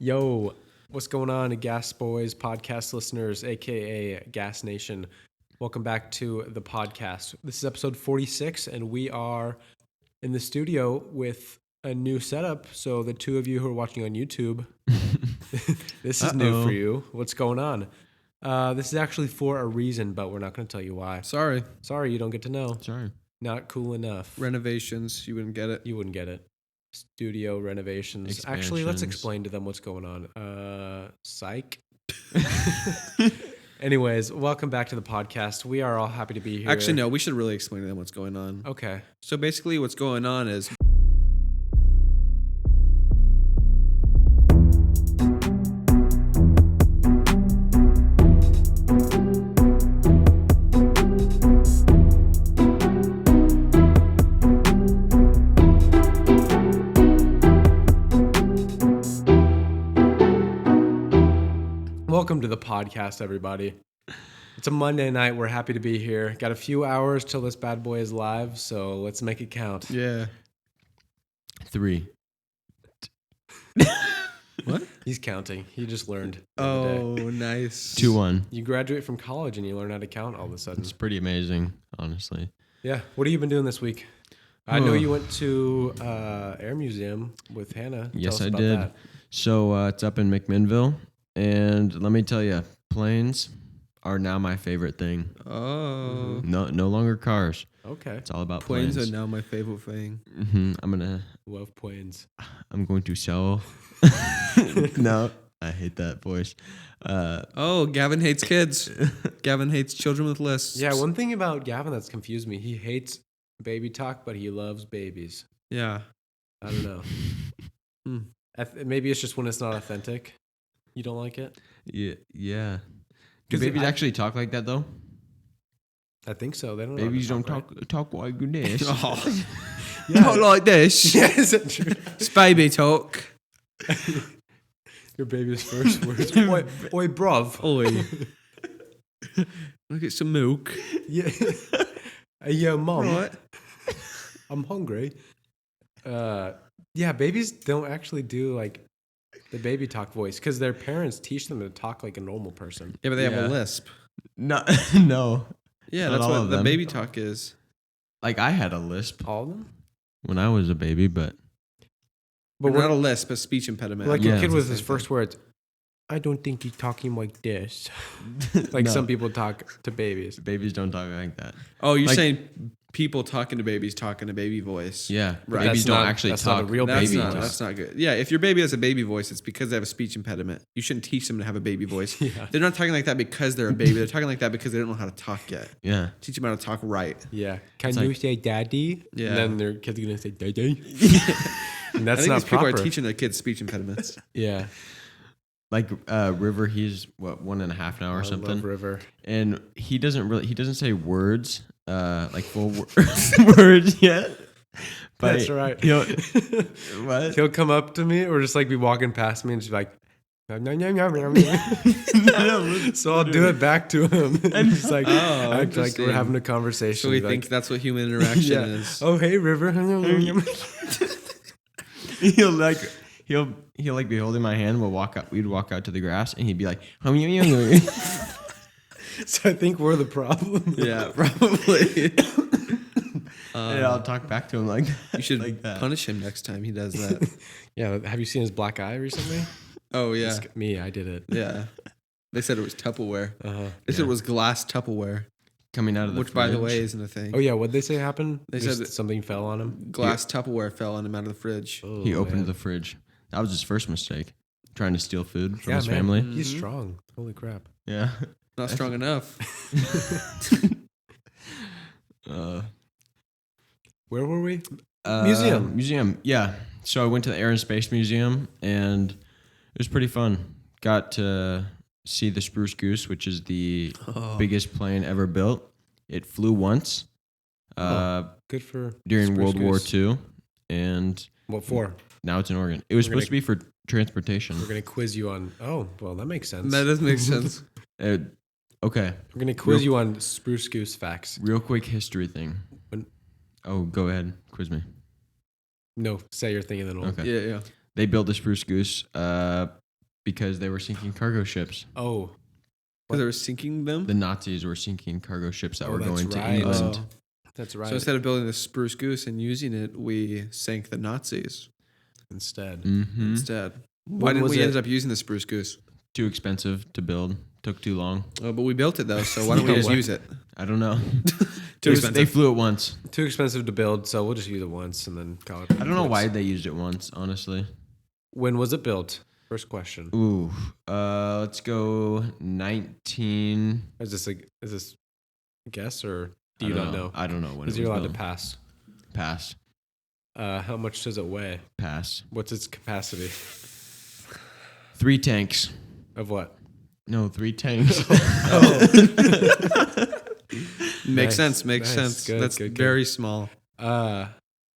Yo, what's going on, Gas Boys podcast listeners, aka Gas Nation? Welcome back to the podcast. This is episode 46, and we are in the studio with a new setup. So, the two of you who are watching on YouTube, this is new for you. What's going on? This is actually for a reason, but we're not going to tell you why. Sorry, you don't get to know. Sorry. Not cool enough. Renovations, you wouldn't get it. You wouldn't get it. Studio renovations. Actually, let's explain to them what's going on. Psych. Anyways, welcome back to the podcast. We are all happy to be here. Actually, no, we should really explain to them what's going on. Okay. So basically what's going on is... Welcome to the podcast, everybody. It's a Monday night. We're happy to be here. Got a few hours till this bad boy is live, so let's make it count. Yeah. 3. What? He's counting. He just learned. Oh, nice. 2-1. You graduate from college and you learn how to count all of a sudden. It's pretty amazing, honestly. Yeah. What have you been doing this week? I know you went to Air Museum with Hannah. Yes, Tell us I about did. that. So it's up in McMinnville, and let me tell you, planes are now my favorite thing. Oh. No longer cars. Okay. It's all about Planes planes. are now my favorite thing. Love planes. I'm going to sell. No, I hate that voice. Gavin hates kids. Gavin hates children with lisps. Yeah, one thing about Gavin that's confused me, he hates baby talk, but he loves babies. Yeah. I don't know. Maybe it's just when it's not authentic. You don't like it? Yeah. Do 'Cause babies actually talk like that though? I think so. They don't. Babies know how don't to talk like this. Oh. Yeah. Not like this. Yeah, is that true? It's baby talk. Your baby's first words. Oi, bruv. Oi. Look at some milk. Yeah. Hey, yo, mom. Right. I'm hungry. Yeah, babies don't actually do like the baby talk voice because their parents teach them to talk like a normal person. Yeah, but they have Yeah. a lisp. No. Yeah, Not that's all what of the them. baby talk is. Like I had a lisp All of them? when I was a baby, but But Not a lisp, a speech impediment. like Yeah. a kid It's with the his same first thing. words, I don't think he's talking like this. Like No. some people talk to babies. babies don't talk like that. Oh, you're Like- saying people talking to babies talking to baby voice. Yeah, Right. babies That's don't not- actually that's not a talk. real That's baby not, voice. that's not good. Yeah, if your baby has a baby voice, it's because they have a speech impediment. You shouldn't teach them to have a baby voice. Yeah. They're not talking like that because they're a baby. They're talking like that because they don't know how to talk yet. Yeah, Teach them how to talk right. Yeah. Can It's you like- say daddy? Yeah. And then their kid's going to say daddy. And I that's think not these people proper. are teaching their kids speech impediments. Yeah. like River, he's 1.5 now or I something, love River. and he doesn't say words, like full words yet. But That's right. He'll, what? He'll come up to me or just like be walking past me and just be like, so I'll do it back to him. And just like, Oh, act like we're interesting. having a conversation. So we Be think like, that's what human interaction yeah. is. Oh, hey, River. he'll like be holding my hand. We'd walk out to the grass, and he'd be like, So I think we're the problem. Yeah, probably. and I'll talk back to him like that. You should like that. punish him next time he does that. Yeah. Have you seen his black eye recently? Oh, yeah. It's me. I did it. Yeah. They said it was Tupperware. Uh-huh. They said it was glass Tupperware, coming out of the which, by the fridge. way, isn't a thing. Oh, yeah. What'd they say happened? They Just said that- something fell on him. Glass Tupperware fell on him out of the fridge. Oh, He opened man. the fridge. That was his first mistake, trying to steal food from Yeah, his man. family. He's Mhm. strong. Holy crap. Yeah. Not strong enough. Where were we? Museum. Museum. Yeah. So I went to the Air and Space Museum, and it was pretty fun. Got to see the Spruce Goose, which is the biggest plane ever built. It flew once Good for during Spruce World War Goose. II, and What for? now it's in Oregon. It was We're supposed to be for transportation. We're going to quiz you on. Oh, well, that makes sense. That does make sense. Okay. We're going to quiz you on Spruce Goose facts. Real quick history thing. When- Oh, go ahead. Quiz me. No, say your thing and then we'll. Okay. Yeah, yeah. They built the Spruce Goose because they were sinking cargo ships. Oh, Because they were sinking them. The Nazis were sinking cargo ships that were that's going to right. England. Oh. that's right. So instead of building the Spruce Goose and using it, we sank the Nazis Instead, Mm-hmm. instead. Why When didn't was we it- end up using the Spruce Goose? Too expensive to build. Took too long. Oh, but we built it though, so why don't we Yeah, just what? use it? I don't know. Too They expensive. flew it once. too expensive to build, so we'll just use it once and then call it. I don't know quits. why they used it once, honestly. When was it built? First question. Ooh. Let's go 19. Is this a guess or do I you don't not know? I don't know when it Because was you're allowed to built. pass. Pass. How much does it weigh? Pass. What's its capacity 3 tanks. of what? No, 3 tanks. Makes Nice, sense. Makes nice. sense. Good, That's good, good. very small.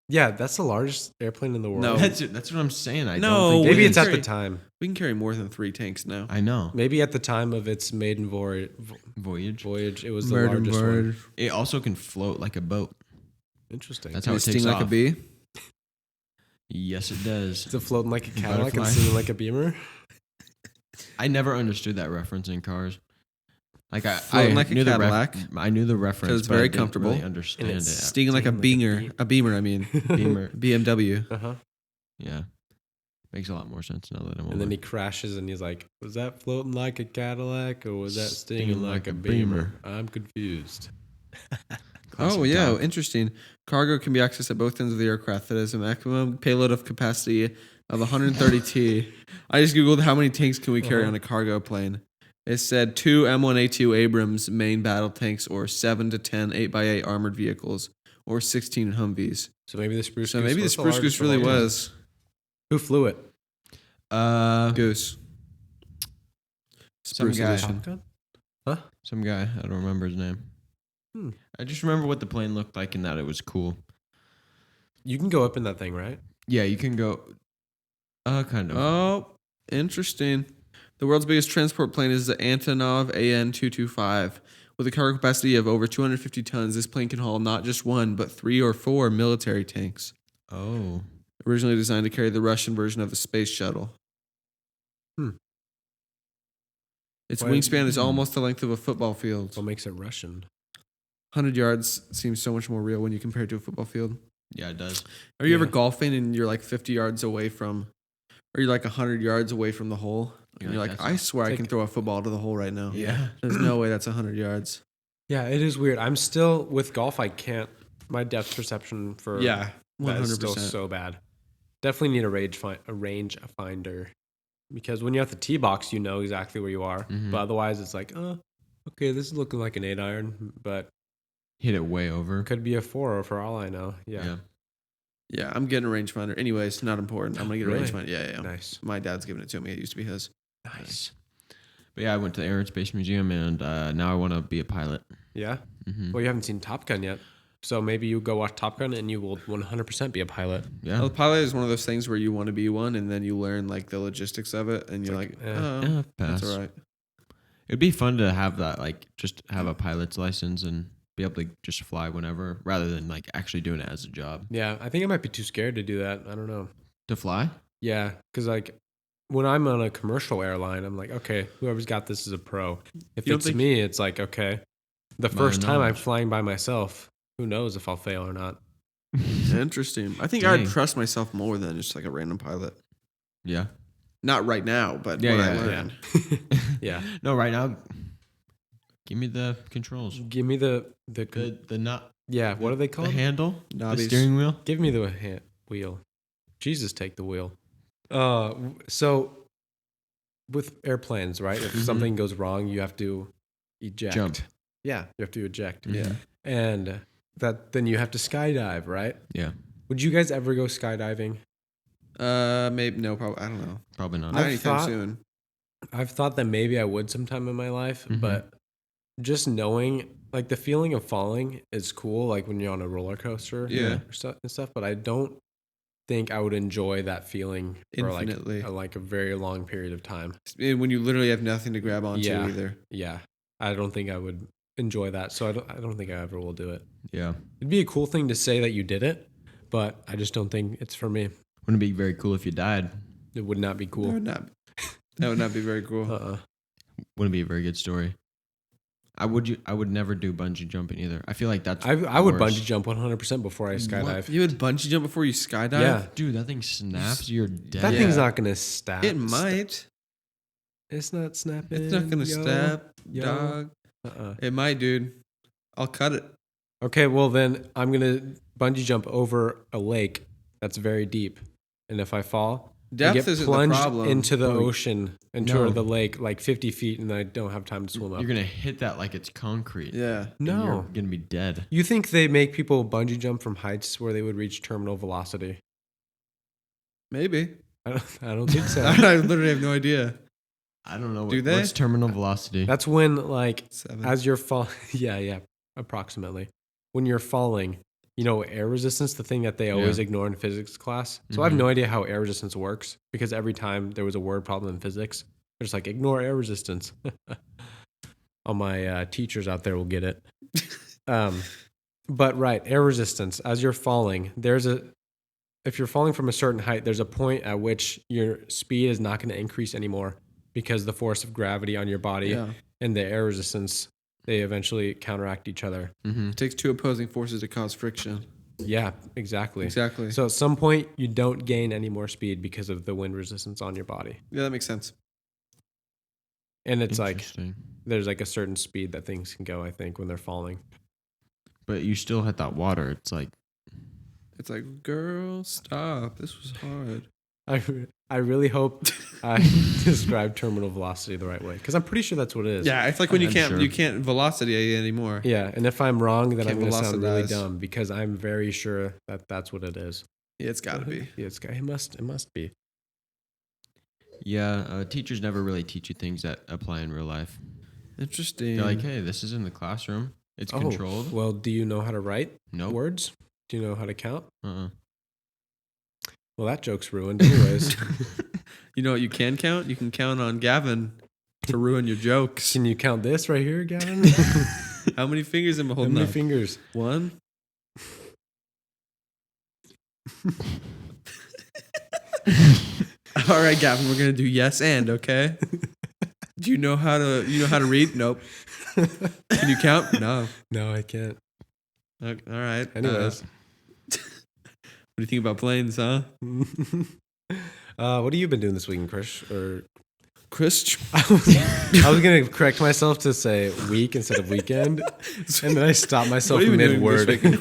Yeah, that's the largest airplane in the world. No. That's what I'm saying. I No, don't think Maybe we it's can at the carry- time. We can carry more than 3 tanks now. I know. Maybe at the time of its maiden Voyage. it was the largest one. It also can float like a boat. Interesting. That's Can how it it takes sting like a off. bee? Yes, it does. Is it floating like a Cadillac and Butterfly. singing like a Beamer? I never understood that reference in cars. Like I Floating like a knew Cadillac. I knew the reference, it's but very I didn't comfortable. really understand And it. it's- Stinging like a Stinging like a beamer. A beamer, I mean. Beamer. BMW. Uh-huh. Yeah, makes a lot more sense now that I'm older. And then he crashes and he's like, was that floating like a Cadillac or was that stinging Stinging like like a a Beamer? Beamer. I'm confused. Classic Oh, yeah. dog. Interesting. Cargo can be accessed at both ends of the aircraft. That is a maximum payload of capacity of 130 T. I just Googled how many tanks can we carry Uh-huh. on a cargo plane. It said 2 M1A2 Abrams main battle tanks or 7 to 10 8x8 armored vehicles or 16 Humvees. So maybe the Spruce So Goose maybe the was Spruce largest Goose really of all time. was. Who flew it? Goose. Some Spruce guy. edition. Some guy. I don't remember his name. Hmm. I just remember what the plane looked like and that it was cool. You can go up in that thing, right? Yeah, you can go. Kind of. Oh, interesting. The world's biggest transport plane is the Antonov AN-225. With a cargo capacity of over 250 tons, this plane can haul not just 1, but 3 or 4 military tanks. Oh. Originally designed to carry the Russian version of the space shuttle. Hmm. Its Why- wingspan is almost the length of a football field. What makes it Russian? 100 yards seems so much more real when you compare it to a football field. Yeah, it does. Are you ever Yeah. golfing and you're like 50 yards away from, or you're like 100 yards away from the hole? And you're like, that's I swear I like- can throw a football to the hole right now. Yeah. There's no way that's 100 yards. Yeah, it is weird. I'm still with golf. I can't. My depth perception for Yeah, that is still 100%. so bad. Definitely need a range finder because when you're at the tee box, you know exactly where you are. Mhm. But otherwise, it's like, oh, okay, this is looking like an 8-iron, but Hit it way over. it could be a 4 for all I know. Yeah, Yeah, I'm getting a rangefinder. Anyways, not important. I'm gonna get Really? a rangefinder. Yeah. nice, My dad's giving it to me. It used to be his. nice. But yeah, I went to the Air and Space Museum and now I want to be a pilot. Yeah. Mm-hmm. Well, you haven't seen Top Gun yet, so maybe you go watch Top Gun and you will 100% be a pilot. Yeah. Well, the pilot is one of those things where you want to be one, and then you learn like the logistics of it, and you're like, like, eh. oh, Yeah, pass. that's all right. It'd be fun to have that, like, just have a pilot's license and be able to just fly whenever, rather than like actually doing it as a job. Yeah, I think I might be too scared to do that. I don't know. To fly? Yeah, because like when I'm on a commercial airline, I'm like, okay, whoever's got this is a pro. If You don't it's think- me, it's like, okay, the By first time I'm knowledge. flying by myself, who knows if I'll fail or not. Interesting. I think I'd Dang. trust myself more than just like a random pilot. Yeah. Not right now, but Yeah, when I yeah, learn. Yeah, No, right now, give me the controls. give me the The not yeah. What are they the called? handle, the Knobbies. steering wheel. Give me the wheel. Jesus, take the wheel. So with airplanes, right? If Mhm. something goes wrong, you have to eject. Jump. Yeah, you have to eject. Mhm. And then you have to skydive, right? Yeah. Would you guys ever go skydiving? Maybe no, probably. I don't know. Probably not. Not I've anytime thought- soon. I've thought that maybe I would sometime in my life, Mhm. but just knowing, like the feeling of falling is cool, like when you're on a roller coaster, Yeah. and stuff. But I don't think I would enjoy that feeling for Infinitely. like a very long period of time. And when you literally have nothing to grab onto Yeah. either. Yeah, I don't think I would enjoy that. So I don't think I ever will do it. Yeah. It'd be a cool thing to say that you did it, but I just don't think it's for me. Wouldn't it be very cool if you died? It would not be cool. Or not. That would not be very cool. Wouldn't be a very good story. I would never do bungee jumping either. I feel like that's I would worse. bungee jump 100% before I skydive. You would bungee jump before you skydive? Yeah. Dude, that thing snaps. You're dead. That thing's not gonna snap. It might. It's not snapping. It's not gonna snap, yo. dog. It might, dude. I'll cut it. Okay, well then I'm gonna bungee jump over a lake that's very deep, and if I fall, I Depth get isn't the plunged problem. into the Bro, ocean, into no. the lake, like 50 feet, and I don't have time to swim up. You're gonna hit that like it's concrete. Yeah. And No. you're gonna be dead. You think they make people bungee jump from heights where they would reach terminal velocity? Maybe. I don't think so. I literally have no idea. I don't know. Do they? What's terminal velocity? That's when, like, 7. as you're falling, yeah, approximately. When you're falling, you know, air resistance, the thing that they always ignore in physics class. So I have no idea how air resistance works because every time there was a word problem in physics, they're just like, ignore air resistance. All my teachers out there will get it. But right, air resistance, as you're falling, if you're falling from a certain height, there's a point at which your speed is not going to increase anymore because the force of gravity on your body and the air resistance, they eventually counteract each other. It takes two opposing forces to cause friction. Yeah, exactly. Exactly. So at some point, you don't gain any more speed because of the wind resistance on your body. Yeah, that makes sense. And it's like, Interesting. there's like a certain speed that things can go, I think, when they're falling. But you still hit that water. It's like, girl, stop. This was hard. I really hope I described terminal velocity the right way because I'm pretty sure that's what it is. Yeah, it's like when you I'm can't sure. you can't velocity anymore. Yeah, and if I'm wrong, then I'm Can't going to sound really velocize. dumb because I'm very sure that that's what it is. Yeah, it's got to be. Yeah, it must be. yeah, teachers never really teach you things that apply in real life. Interesting. They're like, hey, this is in the classroom. It's controlled. Well, do you know how to write Nope. words? Do you know how to count? Uh-uh. Well, that joke's ruined anyways. You know what you can count? You can count on Gavin to ruin your jokes. Can you count this right here, Gavin? How many fingers am I How holding many up? fingers? 1. All right, Gavin, we're gonna do yes and okay. Do you know how to read? Nope. Can you count? No. No, I can't. All right. Anyways. What do you think about planes, huh? What have you been doing this weekend, Chris? Or Chris? I was gonna correct myself to say week instead of weekend, and then I stopped myself What have you been doing mid-word. this weekend,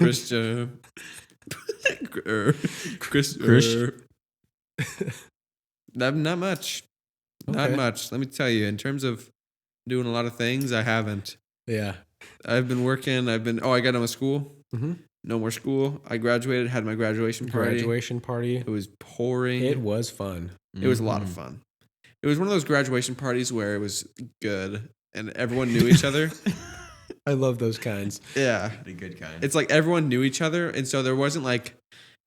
Chris? Chris? Not much. Not Okay. much. Let me tell you, in terms of doing a lot of things, I haven't. Yeah. I've been working. I got done with school. Mm-hmm. No more school. I graduated, had my graduation party. Graduation party. It was pouring. It was fun. It was a lot of fun. It was one of those graduation parties where it was good and everyone knew each other. I love those kinds. Yeah. The good kind. It's like everyone knew each other. And so there wasn't like,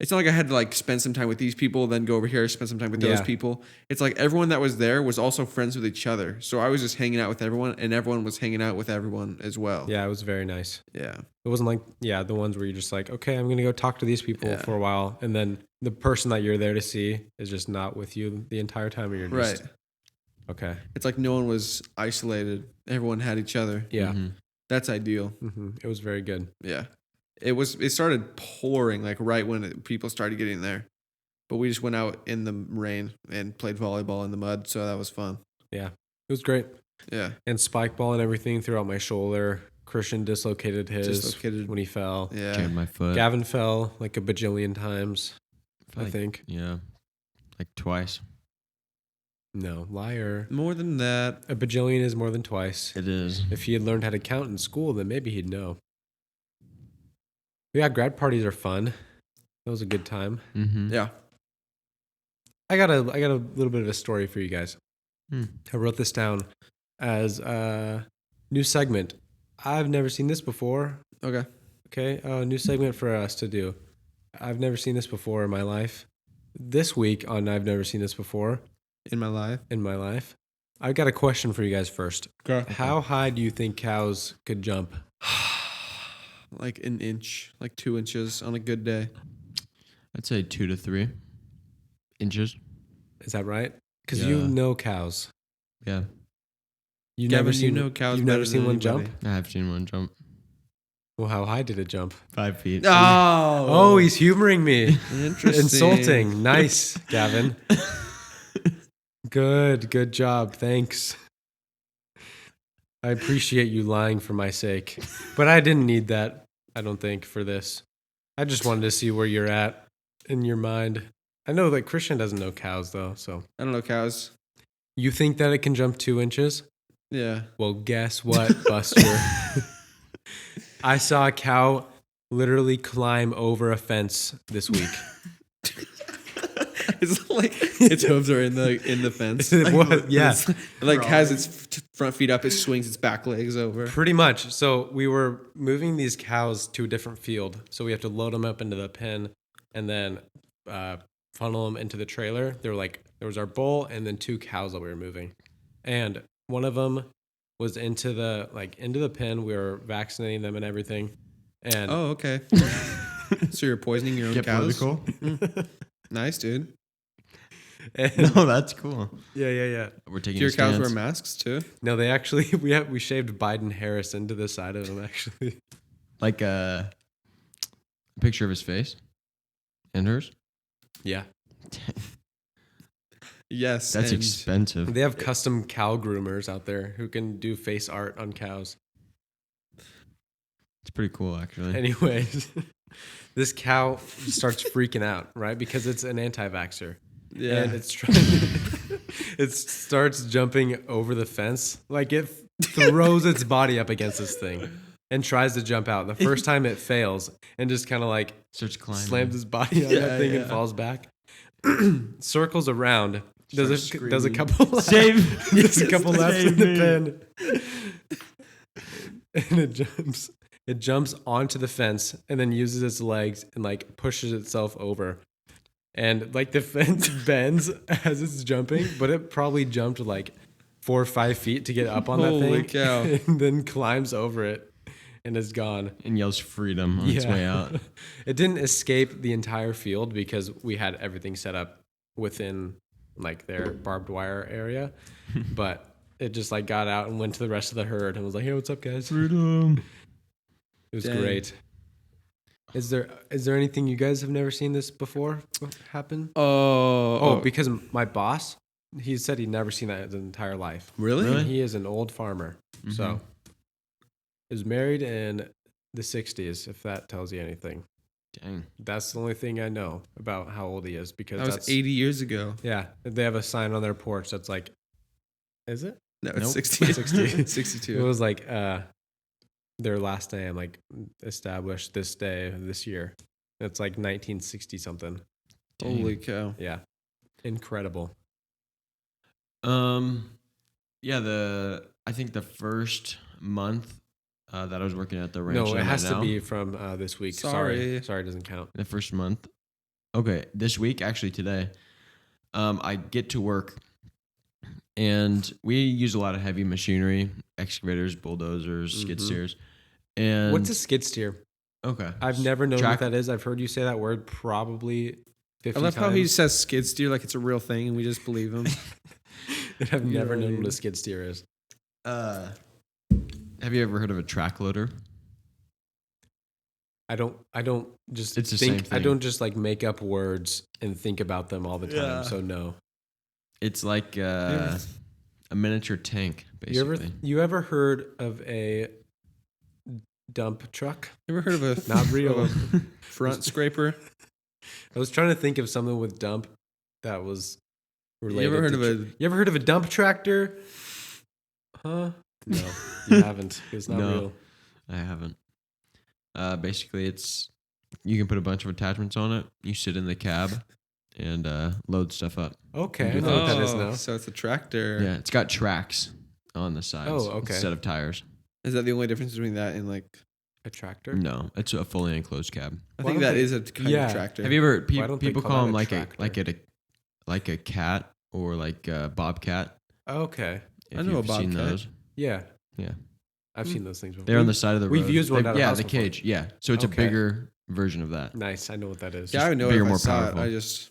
it's not like I had to like spend some time with these people, then go over here, spend some time with those Yeah. people. It's like everyone that was there was also friends with each other. So I was just hanging out with everyone and everyone was hanging out with everyone as well. Yeah, it was very nice. Yeah. It wasn't like, the ones where you're just like, okay, I'm going to go talk to these people Yeah. for a while. And then the person that you're there to see is just not with you the entire time. Or you're just, Right. Okay. It's like no one was isolated. Everyone had each other. Yeah. That's ideal. It was very good. Yeah. It started pouring like right when people started getting there. But we just went out in the rain and played volleyball in the mud. So that was fun. Yeah. It was great. Yeah. And spike ball and everything throughout my shoulder. Christian dislocated his when he fell. Yeah. Jammed my foot. Gavin fell like a bajillion times, I think. Yeah. Like twice. No, liar. More than that. A bajillion is more than twice. It is. If he had learned how to count in school, then maybe he'd know. But yeah, grad parties are fun. That was a good time. Mm-hmm. Yeah. I got a little bit of a story for you guys. I wrote this down as a new segment. I've never seen this before. Okay. Okay, new segment for us to do. I've never seen this before in my life. This week on I've never seen this before In my life. I've got a question for you guys first. Okay. How high do you think cows could jump? Like an inch, like 2 inches on a good day. I'd say 2 to 3 inches. Is that right? Because Yeah. you know cows. Yeah, You Gavin, never seen cows. You've better never seen than one anybody. jump? I have seen one jump Well, how high did it jump? 5 feet. Oh, he's humoring me. interesting. Insulting. Nice, Gavin. Good job. Thanks. I appreciate you lying for my sake. But I didn't need that, I don't think, for this. I just wanted to see where you're at in your mind. I know that Christian doesn't know cows, though, so. I don't know cows. You think that it can jump 2 inches? Yeah. Well, guess what, Buster? I saw a cow literally climb over a fence this week. It's like its hooves are in the fence. What? Yeah. It's, like has its front feet up, it swings its back legs over. Pretty much. So we were moving these cows to a different field. So we have to load them up into the pen and then funnel them into the trailer. There was our bull and then 2 cows that we were moving. And one of them was into the pen. We were vaccinating them and everything. And Oh, okay. So you're poisoning your own Get cows? political? Nice, dude. and- No, that's cool. yeah. We're taking Do your a cows stance. wear masks too? No, they actually we shaved Biden Harris into the side of them actually. Like a picture of his face and hers. Yeah. Yes. That's and expensive. They have custom cow groomers out there who can do face art on cows. It's pretty cool, actually. Anyways, this cow starts freaking out, right? Because it's an anti-vaxxer. Yeah. And it's trying it starts jumping over the fence. Like it throws its body up against this thing and tries to jump out. The first time it fails and just kind of like Starts climbing. slams its body on that thing and falls back. Circles around. Does a Starts couple laps. Save- Does a couple laps in Save the me. pen. And it jumps onto the fence and then uses its legs and like pushes itself over. And like the fence bends as it's jumping, but it probably jumped like 4 or 5 feet to get up on that Holy thing. cow. And then climbs over it and is gone. And yells freedom on its way out. It didn't escape the entire field because we had everything set up within like their barbed wire area. But it just like got out and went to the rest of the herd and was like, "Hey, what's up, guys?" Freedom. It was Dang. great. Is there anything you guys have never seen this before happen? Oh, Because my boss, he said he'd never seen that in his entire life. really? And he is an old farmer. So he was married in the 60s, if that tells you anything. Dang. That's the only thing I know about how old he is because That was that's 80 years ago. Yeah, they have a sign on their porch that's like, is it? No, it's Nope. 60. 60. It's It 62. was like their last name, like established this day of this year. It's like 1960 something. Holy cow. Yeah, incredible. Yeah, I think the first month that I was working at the ranch. No, that it I'm has at to now, be from this week. Sorry. Sorry, it doesn't count. the first month. Okay, this week, actually today, I get to work, and we use a lot of heavy machinery, excavators, bulldozers, skid steers. And What's a skid steer? Okay, I've never known Track- what that is. I've heard you say that word probably 50 I love times. how he says skid steer like it's a real thing and we just believe him. I've You know never what I known mean? what a skid steer is. Have you ever heard of a track loader? I don't just It's the think same I thing. don't just like make up words and think about them all the time. Yeah. So no. It's like a miniature tank, basically. You ever heard of a dump truck? You ever heard of a Not real. of a front scraper? I was trying to think of something with dump that was related. You ever heard to of a You ever heard of a dump tractor? Huh? No, you haven't. It's not No. real. I haven't. Basically, you can put a bunch of attachments on it. You sit in the cab and load stuff up. Okay, I do know what that is Oh, now. so it's a tractor. Yeah, it's got tracks on the sides Oh, okay. instead of tires. Is that the only difference between that and like? A tractor? No, it's a fully enclosed cab. I Why think don't that they- is a kind yeah. of tractor. Have you ever Why don't they people call call that them a like tractor? like a cat or like a bobcat? Okay. If I know a you've seen bobcat. those. Yeah. Yeah. I've seen those things before. They're on the side of the road. We've used one They- at our Yeah, house the before. cage. Yeah. So it's Okay. a bigger version of that. Nice. I know what that is. Yeah, I would know bigger, if I more saw powerful. it. I just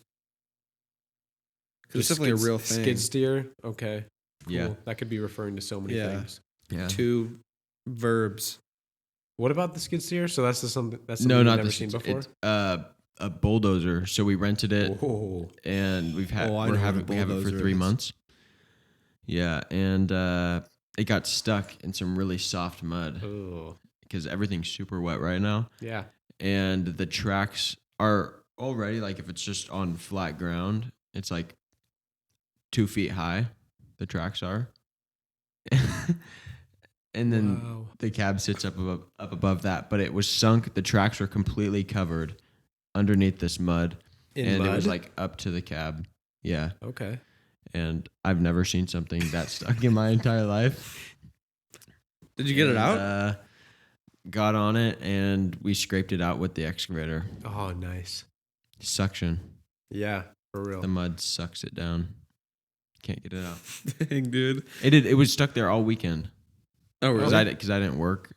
because it's definitely a real thing. Skid steer. Okay. Yeah. Cool. That could be referring to so many Yeah. things. Yeah. 2 verbs. What about the skid steer? So that's something No, you've not never this. seen before. It's a bulldozer. So we rented it, Oh, and we have know what a it for bulldozer 3 is. months. Yeah, and it got stuck in some really soft mud oh, because everything's super wet right now, yeah. and the tracks are already like if it's just on flat ground, it's like 2 feet high. The tracks are, and then Wow. the cab sits up above that. But it was sunk. The tracks were completely covered underneath this mud, In and it was mud? like up to the cab. Yeah, Okay. and I've never seen something that stuck in my entire life. Did you get it out? Got on it, and we scraped it out with the excavator. Oh, nice. Suction. Yeah, for real. The mud sucks it down. Can't get it out. Dang, dude. It was stuck there all weekend. Oh, Because really? I didn't work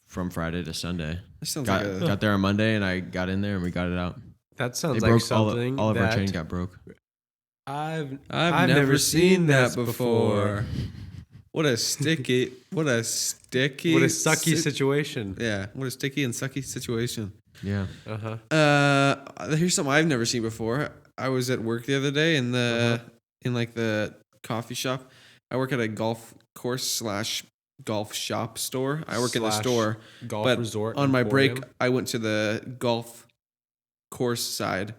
from Friday to Sunday. That sounds Got like a... got there on Monday, and I got in there, and we got it out. That They sounds like broke something all of our that chain got broke. I've never seen that this before. What a sticky... What a sucky situation. Yeah, what a sticky and sucky situation. Yeah. Here's something I've never seen before. I was at work the other day in the coffee shop. I work at a golf course / golf shop store. I work in the Slash store. Golf But resort. on my break, emporium. I went to the golf course side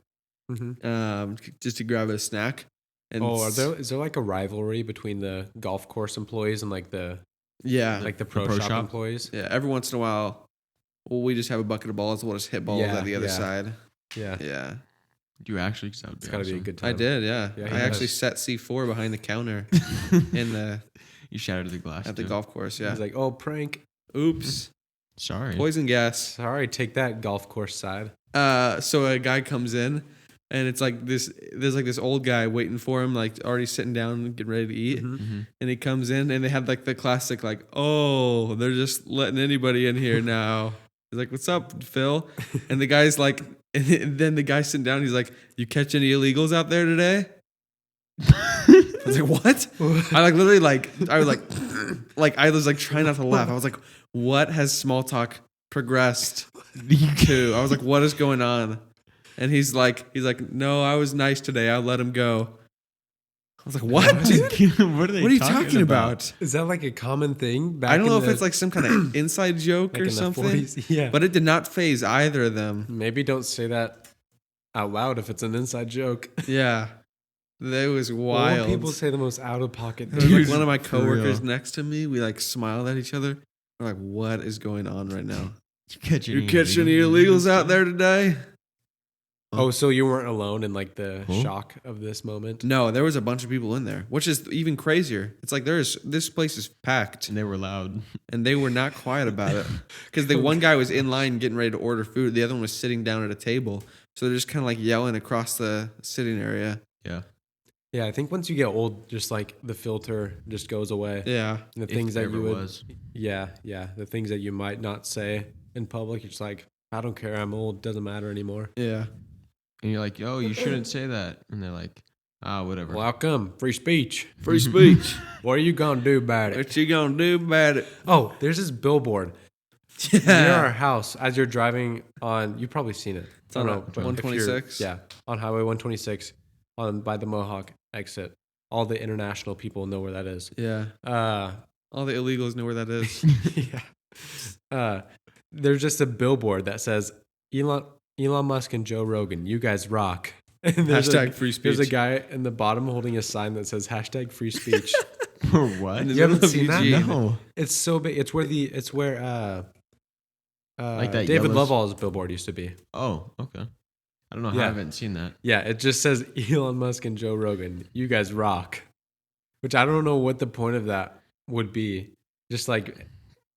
Mhm. just to grab a snack. And Oh, is there like a rivalry between the golf course employees and like the Yeah. pro pro shop shop? employees? Yeah, every once in a while, we just have a bucket of balls. We'll just hit balls Yeah, at the other yeah. side. Yeah. Yeah, Do you actually? 'Cause that would It's be got to be a awesome. good time. I did. Yeah, Yeah, he I actually does. set C4 behind the counter in the You shattered the glass at the too. golf course. Yeah. He's like, oh, prank. Oops. Sorry. Poison gas. Sorry, take that golf course side. So a guy comes in, and it's like this. There's like this old guy waiting for him, like already sitting down, getting ready to eat. Mhm. And he comes in, and they have like the classic, like, oh, they're just letting anybody in here now. He's like, what's up, Phil? And the guy's like, and then the guy sitting down, he's like, you catch any illegals out there today? I was like, what? I like literally I was like trying not to laugh. I was like, what has small talk progressed to? I was like, what is going on? And he's like, no, I was nice today. I'll let him go. I was like, what, dude? What are they? What are you talking about? Is that like a common thing? Back I don't know in if it's like some kind of inside joke like or in the something. 40s? Yeah. But it did not phase either of them. Maybe don't say that out loud if it's an inside joke. Yeah. That was When wild. people say the most out of pocket There was like things. one of my For coworkers real. next to me. We like smiled at each other. We're like, what is going on right now? You catch You catch any illegals out there today? Oh, so you weren't alone in like the Huh? shock of this moment? No, there was a bunch of people in there, which is even crazier. It's like this place is packed, And they were loud. and they were not quiet about it because the one guy was in line getting ready to order food. The other one was sitting down at a table, so they're just kind of like yelling across the sitting area. Yeah. Yeah, I think once you get old, just like the filter just goes away. Yeah, And the If things that ever you would, was. yeah, the things that you might not say in public, you're just like, I don't care, I'm old, doesn't matter anymore. yeah. And you're like, yo, you shouldn't say that. And they're like, whatever. Well, how come? Free speech. Free speech. What are you gonna do about it? What you gonna do about it? Oh, there's this billboard near our Yeah. house as you're driving on. You've probably seen it. It's on I don't know, but if you're- 126? Yeah, on Highway 126, by the Mohawk exit. All the international people know where that is. Yeah. All the illegals know where that is. Yeah. There's just a billboard that says Elon Musk and Joe Rogan, you guys rock. And there's Hashtag free speech. There's a guy in the bottom holding a sign that says hashtag free speech. For what? In the You haven't middle of seen that? Eugene. No. It's so big. It's where Like that David yellow- Lovell's billboard used to be. Oh, okay. I don't know how Yeah. I haven't seen that. Yeah, it just says Elon Musk and Joe Rogan, you guys rock. Which I don't know what the point of that would be. Just like,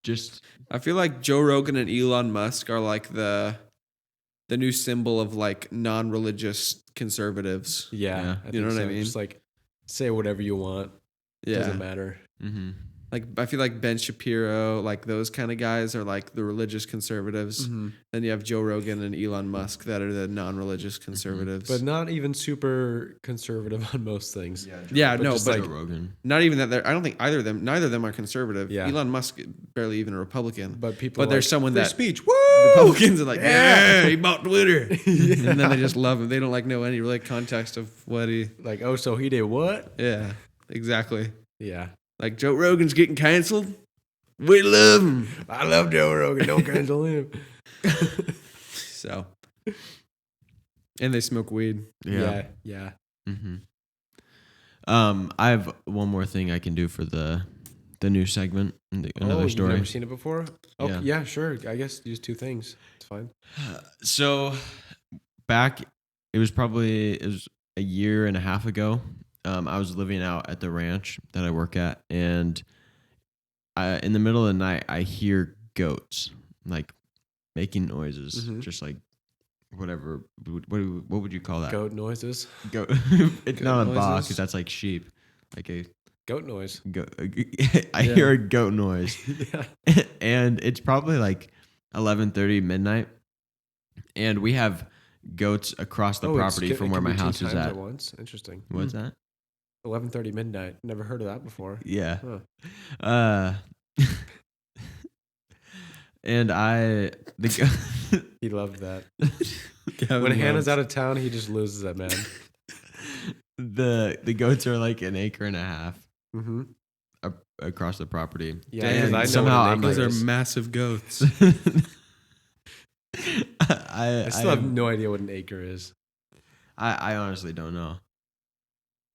Just I feel like Joe Rogan and Elon Musk are like the new symbol of like non-religious conservatives. yeah, Yeah. I You know think what I so. mean? Just like say whatever you want. Yeah. Doesn't matter. mm-hmm. Like I feel like Ben Shapiro, like those kind of guys are like the religious conservatives. Mm-hmm. Then you have Joe Rogan and Elon Musk that are the non-religious conservatives. But not even super conservative on most things. Yeah, But no, just but like- Rogan. not even that. I don't think neither of them are conservative. Yeah. Elon Musk barely even a Republican. But people. But are there's like, someone free that speech. Woo! Republicans are like, Yeah. yeah, he bought Twitter, and then they just love him. They don't like know any really context of what he. Like, oh, so he did what? Yeah, exactly. Yeah. Like Joe Rogan's getting canceled. We love him. I love Joe Rogan. Don't cancel him. So, and they smoke weed. Yeah. Yeah. Mm-hmm. I have one more thing I can do for the new segment. Another You've story. never seen it before? Oh, Yeah. yeah, sure. I guess use two things. It's fine. So back, it was a year and a half ago. I was living out at the ranch that I work at, and in the middle of the night, I hear goats like making noises, Mhm. just like whatever. What would you call that? Goat noises. Goat. It's Goat not a baa noises. because that's like sheep. Like a Goat noise. goat. I hear a goat noise, Yeah. and it's probably like 11:30 midnight, and we have goats across the property from where my house is at. Once. Interesting. What's that? 11:30 midnight. Never heard of that before. Yeah. Huh. And He loved that. Kevin When Hannah's loves- out of town, he just loses that man. the goats are like an acre and a half Mm-hmm. across the property. Yeah, Damn. because I know Somehow what an I'm acre Those are is. massive goats. I still have no idea what an acre is. I honestly don't know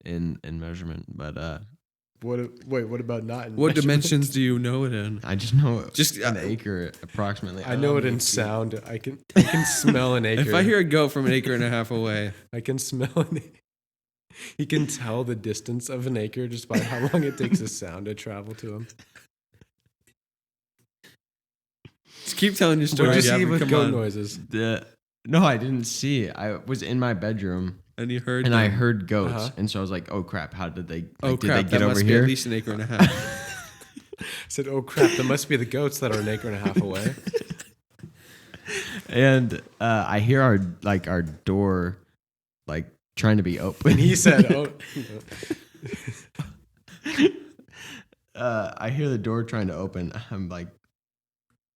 in measurement, but What about not in What measurement? dimensions do you know it in? I just know Just an acre approximately. I know it in sound. I can smell an acre. If I hear a goat from an acre and a half away, I can smell an. He can tell the distance of an acre just by how long it takes a sound to travel to him. just keep telling your story. What'd you see Gavin, with come goat on. noises? No, I didn't see. I was in my bedroom And you heard and I them. heard goats, Uh-huh. and so I was like, "Oh crap! How did they? Oh did crap! they get that over must be here?" at least an acre and a half. I said, "Oh crap! That must be the goats that are an acre and a half away." And I hear our door like trying to be open. And he said, "Oh." I hear the door trying to open. I'm like,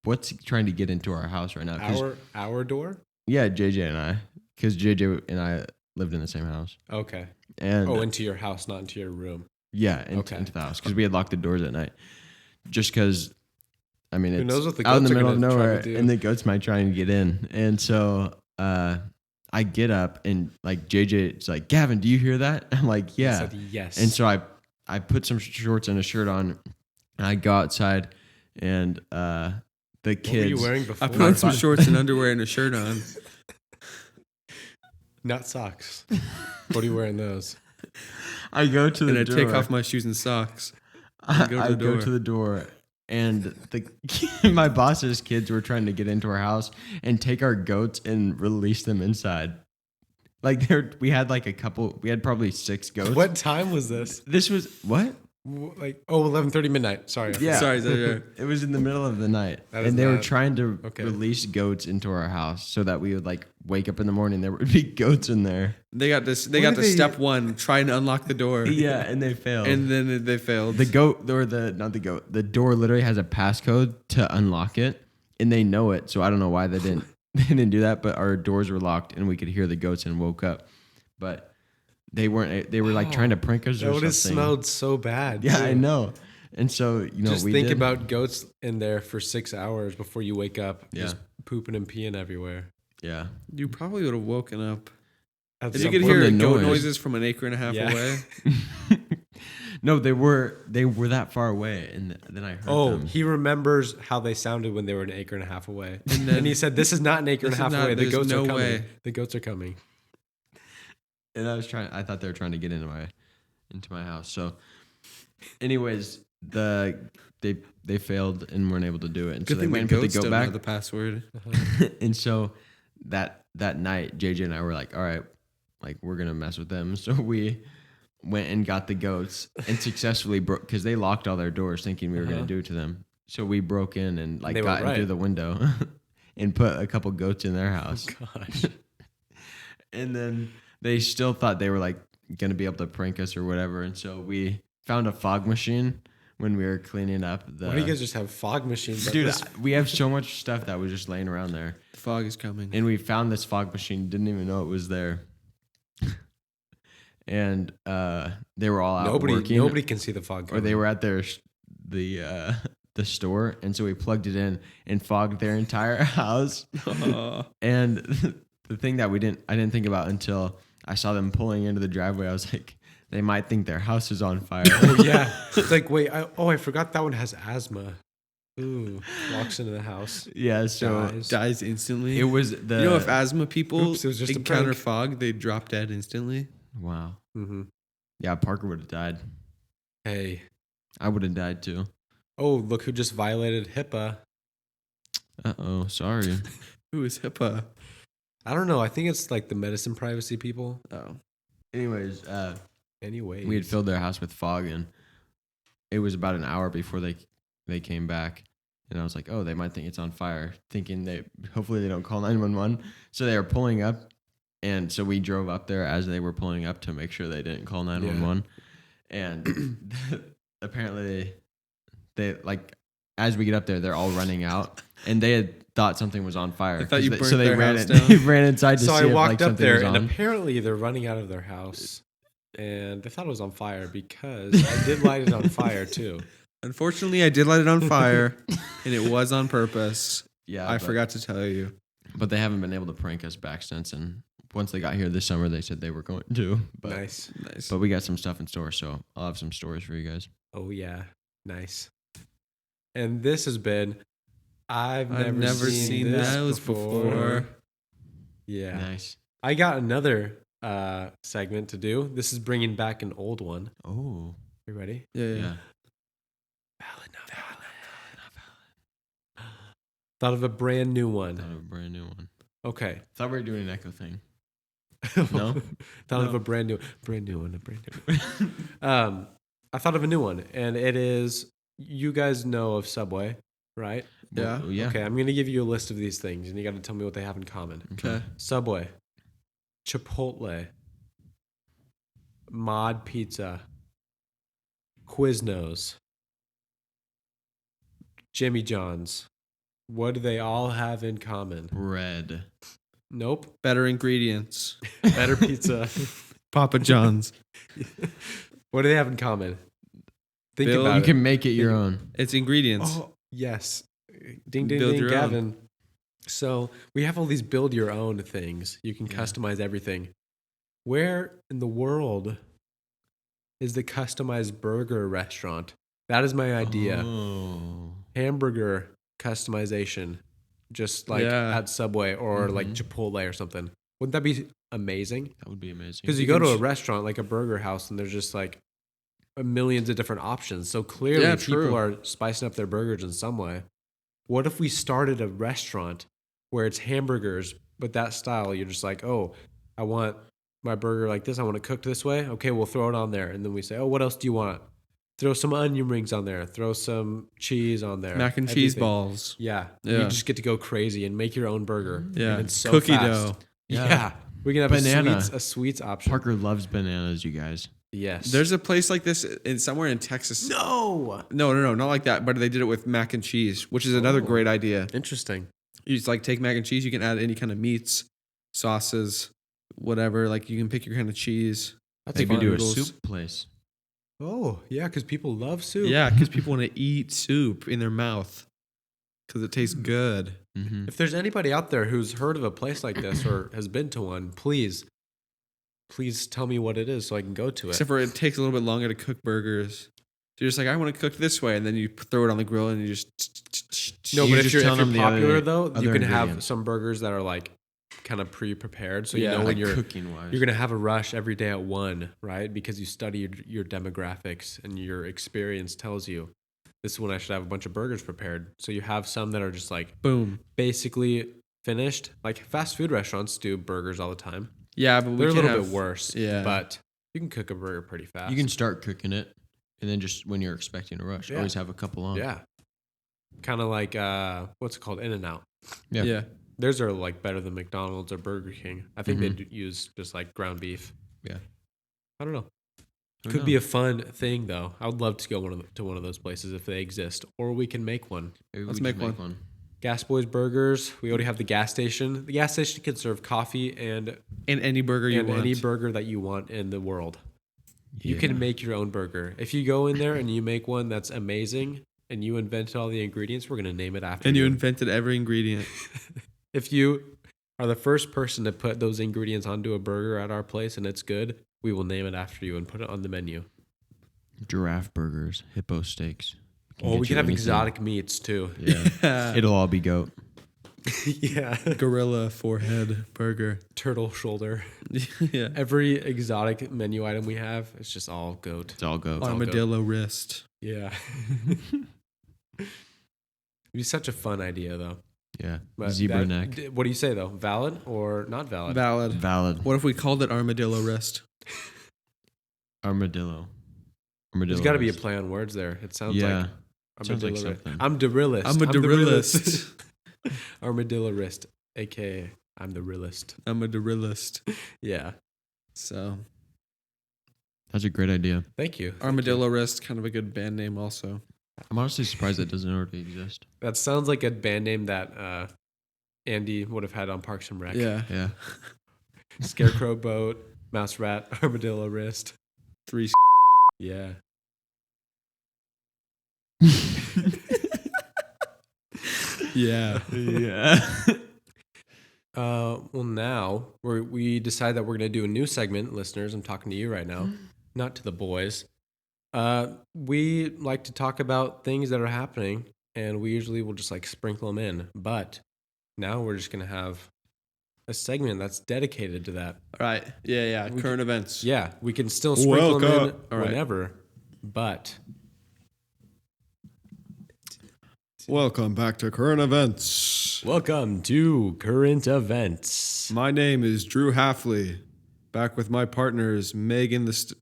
what's trying to get into our house right now? 'Cause- Our door? yeah, JJ and I, because JJ and I lived in the same house, Okay. and Into your house, not into your room. yeah, Okay. into the house because we had locked the doors at night, just because. I mean, Who it's knows what the out in goats the are middle of gonna try to nowhere, do. and the goats might try and get in, and so I get up and like JJ's like, Gavin, do you hear that? I'm like, He yeah. said yes. And so I put some shorts and a shirt on, and I go outside, and the what were you kids. wearing before? I put on some shorts and underwear and a shirt on. Not socks. What are you wearing those? I go to And the I door. take off my shoes and socks. I go to the door. go to the door, and my boss's kids were trying to get into our house and take our goats and release them inside. Like we had like a couple. We had probably 6 goats. What time was this? This was what? Like 11:30 midnight. Sorry. Yeah. Sorry, It was in the middle of the night, That is and they were not- trying to okay. release goats into our house so that we would like wake up in the morning. There would be goats in there. They got this. They What got do to they- step one, trying to unlock the door. Yeah, and they failed. And then they failed. the goat, or not the goat, the door literally has a passcode to unlock it, and they know it. So I don't know why they didn't they didn't do that. But our doors were locked, and we could hear the goats and woke up. But they weren't. They were like trying to prank us That or would have something. smelled so bad. Yeah, too. I know. And so Just we think did. about goats in there for 6 hours before you wake up, Yeah. just pooping and peeing everywhere. Yeah. You probably would have woken up. At If some you could point- hear the goat noise. noises from an acre and a half Yeah. away. No, they were that far away, and then I heard them. he remembers how they sounded when they were an acre and a half away. And And, then he said, "This is not an acre and a This is half not- away. The there's goats no are coming. way." The goats are coming." And I thought they were trying to get into my house. So, anyways, they failed and weren't able to do it, and Good so they thing went the and put goats the don't goat know back. the password. And so that night, JJ and I were like, all right, like we're gonna mess with them. So we went and got the goats and successfully broke because they locked all their doors thinking we were going to do it to them. So we broke in and like They were got in right. through the window and put a couple goats in their house. Gosh. And then they still thought they were like going to be able to prank us or whatever. And so we found a fog machine when we were cleaning up the. Why do you guys just have fog machines? Dude, we have so much stuff that was just laying around there. The fog is coming. And we found this fog machine, didn't even know it was there. And they were all out working. Nobody can see the fog Or coming. they were at the store, and so we plugged it in and fogged their entire house. And the thing that I didn't think about until I saw them pulling into the driveway, I was like, they might think their house is on fire. Oh, yeah. It's like, wait, I forgot that one has asthma. Ooh, walks into the house. Yeah, so Dies instantly. it was the. if asthma people Oops, it was just a encounter prank. fog, they drop dead instantly. Wow. Mm-hmm. Yeah, Parker would have died. Hey. I would have died too. Oh, look who just violated HIPAA. Uh-oh, sorry. Who is HIPAA? I don't know. I think it's like the medicine privacy people. Oh. Anyways, Anyways. we had filled their house with fog, and it was about an hour before they came back. And I was like, oh, they might think it's on fire, thinking hopefully they don't call 911. So they were pulling up, and so we drove up there as they were pulling up to make sure they didn't call 911. And apparently they like, as we get up there, they're all running out, and they had thought something was on fire. I thought you burnt so they their ran house it. down. They ran inside to So see I if walked like, up something there, was and on. apparently they're running out of their house. And they thought it was on fire because I did light it on fire too. Unfortunately, I did light it on fire, and it was on purpose. Yeah, I forgot to tell you. But they haven't been able to prank us back since. And once they got here this summer, they said they were going to. But, Nice. But we got some stuff in store, so I'll have some stories for you guys. Oh, yeah. Nice. And this has been, I've never seen this before. Yeah. Nice. I got another segment to do. This is bringing back an old one. Oh. You ready? Yeah. Valid, not valid. Thought of a brand new one. Thought of a brand new one. Okay. Thought we were doing an echo thing. No? Thought of a brand new one. I thought of a new one, and it is, you guys know of Subway, right? Yeah. Well, yeah. Okay, I'm going to give you a list of these things, and you got to tell me what they have in common. Okay. Subway, Chipotle, Mod Pizza, Quiznos, Jimmy John's. What do they all have in common? Bread. Nope. Better ingredients. Better pizza. Papa John's. What do they have in common? Think Bill, about You it. can make it your own. It's ingredients. Oh, yes. Ding, ding, Build ding, your Gavin. So we have all these build your own things. You can Yeah. customize everything. Where in the world is the customized burger restaurant? That is my idea. Oh. Hamburger customization, just like Yeah. at Subway or like Mhm. Chipotle or something. Wouldn't that be amazing? That would be amazing. Because you go to a restaurant like a burger house and there's just like millions of different options. So clearly Yeah, people true. are spicing up their burgers in some way. What if we started a restaurant where it's hamburgers, but that style, you're just like, oh, I want my burger like this. I want it cooked this way. Okay, we'll throw it on there. And then we say, oh, what else do you want? Throw some onion rings on there. Throw some cheese on there. Mac and cheese Everything. balls. Yeah. Yeah. You just get to go crazy and make your own burger. Yeah. And it's so Cookie fast. dough. Yeah. We can have Banana. a sweets option. Parker loves bananas, you guys. Yes. There's a place like this somewhere in Texas. no. No, not like that. But they did it with mac and cheese, which is another Oh. great idea. Interesting. You just like take mac and cheese. You can add any kind of meats, sauces, whatever. Like you can pick your kind of cheese. That's Maybe fun. do a Noodles. soup place. Oh, yeah, because people love soup. Yeah, because people want to eat soup in their mouth because it tastes Mm. good. Mm-hmm. If there's anybody out there who's heard of a place like this or has been to one, please tell me what it is so I can go to it. Except for it takes a little bit longer to cook burgers. So you're just like, I want to cook this way, and then you throw it on the grill and you just. No, You but if just you're, tell if you're them the popular other- though, you other can have ingredients. some burgers that are like kind of pre-prepared. So Yeah, you know when Like you're cooking wise. gonna have a rush every day at 1, right? Because you studied your demographics and your experience tells you this is when I should have a bunch of burgers prepared. So you have some that are just like Boom. basically finished. Like fast food restaurants do burgers all the time. Yeah, but we They're a can little have, bit worse. yeah. But You can cook a burger pretty fast. You can start cooking it, and then just when you're expecting a rush, Yeah. always have a couple on. Yeah. Kind of like what's it called? In-N-Out. Yeah. Theirs are like better than McDonald's or Burger King. I think they use just like ground beef. Yeah. I don't know. Who Could be a knows? fun thing though. I would love to go to one of those places if they exist, or we can make one. Maybe Let's we make just one. Gas Boys Burgers. We already have the gas station. The gas station can serve coffee and any burger you want. any burger that you want in the world. You can Yeah. make your own burger. If you go in there and you make one that's amazing and you invented all the ingredients, we're going to name it after And you you. invented every ingredient. If you are the first person to put those ingredients onto a burger at our place and it's good, we will name it after you and put it on the menu. Giraffe burgers, hippo steaks. Oh, we get can you have anything. exotic meats too. Yeah. It'll all be goat. Yeah. Gorilla forehead burger. Turtle shoulder. Yeah. Every exotic menu item we have, it's just all goat. It's all goat. all Armadillo wrist. Yeah. It'd be such a fun idea though. Yeah. But Zebra neck. What do you say though? Valid or not valid? Valid. Valid. What if we called it armadillo wrist? Armadillo. There's got to be a play on words there. It sounds Yeah. like Sounds like armadillo wrist. something. I'm the realist. I'm a the realist. Armadillo wrist, aka I'm the realist. I'm a derillist. Yeah. So That's a great idea. Thank you. armadillo wrist, kind of a good band name also. I'm honestly surprised that doesn't already exist. That sounds like a band name that Andy would have had on Parks and Rec. Yeah. Yeah. Scarecrow boat, mouse rat, armadillo wrist. 3 Yeah. Yeah. Yeah. Well, now we decide that we're going to do a new segment. Listeners, I'm talking to you right now, not to the boys. We like to talk about things that are happening, and we usually will just like sprinkle them in. But now we're just going to have a segment that's dedicated to that. All right. Yeah. We Current events. Yeah, we can still sprinkle them in Welcome. All right. whenever, but Welcome back to current events. welcome to current events. My name is Drew Halfley. Back with my partners, Megan the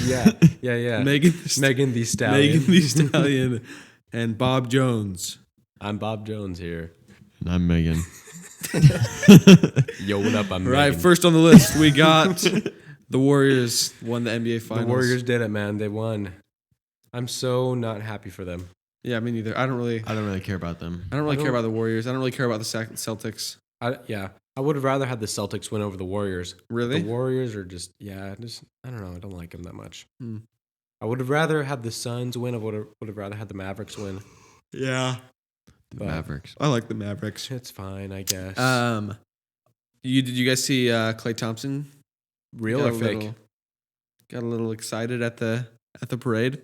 Yeah. Megan the Megan the Stallion. Megan the Stallion, and Bob Jones. I'm Bob Jones here. And I'm Megan. Yo, what up? I'm All right, Megan. first on the list, we got the Warriors won the NBA Finals. The Warriors did it, man. They won. I'm so not happy for them. Yeah, me neither. I don't really care about them. care about the Warriors. I don't really care about the Celtics. I would have rather had the Celtics win over the Warriors. Really? The Warriors are just I don't know. I don't like them that much. Hmm. I would have rather had the Suns win. I would have rather had the Mavericks win. Yeah. The But- Mavericks. I like the Mavericks. It's fine, I guess. Did you guys see Klay Thompson? Real or fake? Got a little excited at the parade.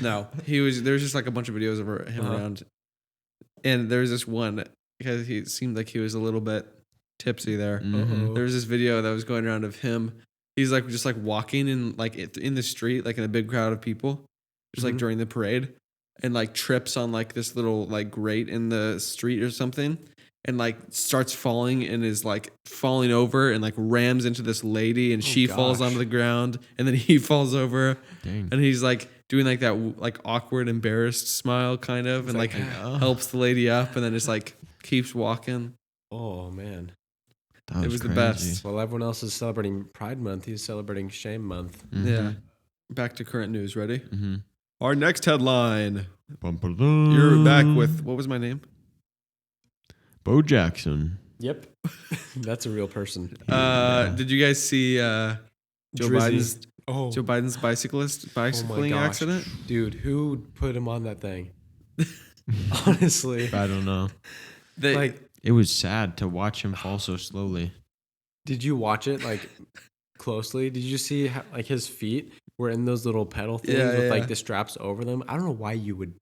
No, there was just like a bunch of videos of him Uh-huh. around, and there was this one because he seemed like he was a little bit tipsy there. Mhm. There was this video that was going around of him. He's like just like walking in the street, like in a big crowd of people, just like Mhm. during the parade, and like trips on like this little like grate in the street or something, and like starts falling and is like falling over and like rams into this lady, and Oh, she falls gosh. onto the ground, and then he falls over, Dang. and he's like doing like that like awkward, embarrassed smile kind of, and like helps the lady up, and then just like keeps walking. Oh man. That It was the crazy. best. Well, everyone else is celebrating Pride Month. He's celebrating Shame Month. Mhm. Yeah. Back to current news. Ready? Mhm. Our next headline. Bum-ba-dum. You're back with what was my name? Bo Jackson. Yep. That's a real person. Yeah. Did you guys see Joe Drizzy. Oh, Biden's bicycling gosh. accident? dude, who put him on that thing? Honestly, I don't know. like, It was sad to watch him fall so slowly. did you watch it like closely? Did you see how, like his feet were in those little pedal things Yeah, with yeah. like the straps over them? I don't know why you would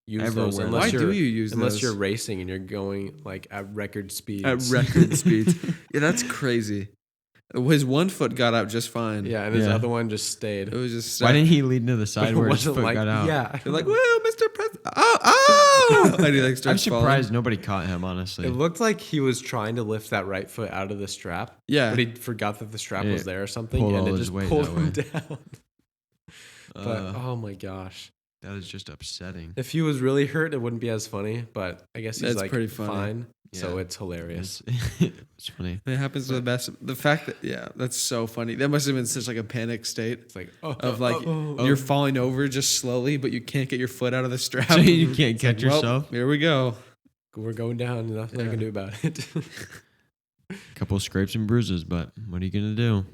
use Ever those wear unless Why you're do you use unless those? you're racing and you're going like at record speeds. At record speeds. Yeah, that's crazy. His one foot got out just fine. Yeah, and his Yeah. other one just stayed. It was just Why stuck. didn't he lead to the But side it where his wasn't foot like, got out? yeah. They're like, "Whoa, Mr. President!" Oh! And he like I'm starts surprised falling. nobody caught him, honestly. It looked like he was trying to lift that right foot out of the strap. Yeah. But he forgot that the strap was It there or something, pulled and all it his just weight pulled that him way. down. But oh my gosh. That is just upsetting. If he was really hurt, it wouldn't be as funny, but I guess he's That's like pretty funny. fine. So Yeah. it's hilarious. It's funny. It happens to the best. The fact that that's so funny. That must have been such like a panic state It's like of like you're falling over just slowly, but you can't get your foot out of the strap. So you can't It's like, catch well, yourself. here we go. we're going down. Nothing I Yeah. can do about it. Couple scrapes and bruises, but what are you gonna do?